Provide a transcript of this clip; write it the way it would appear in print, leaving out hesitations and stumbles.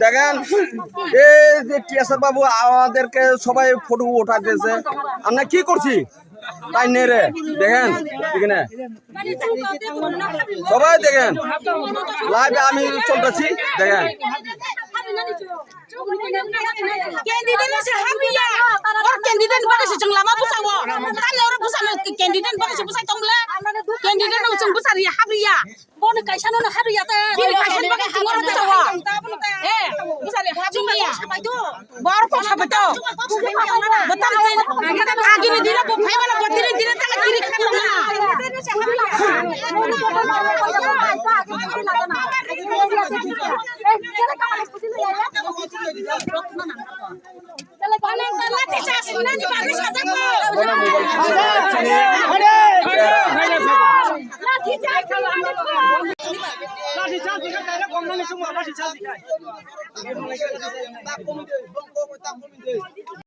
দেখেন এই যে টিএসআর বাবু আমাদেরকে সবাই ফটো উঠাতেছে, আমরা কি করছি তাই নেই রে। দেখেন এখানে সবাই দেখেন লাইভে আমি চলতেছি। দেখেন Candidate na si Habia. Or candidate ba si Jung Lama Busawo. Kami orang Busano candidate ba si Busai Tongle. Candidate na Jung Busari Habia. Bon kaisan na Habia ta. Kini kaisan ba Jung Lama Busawo. Busari Habia. Bor ko sabato. Betam tin. Agi ni dina bu phai mana botiri dina ta kiri khan na. লাঠি charge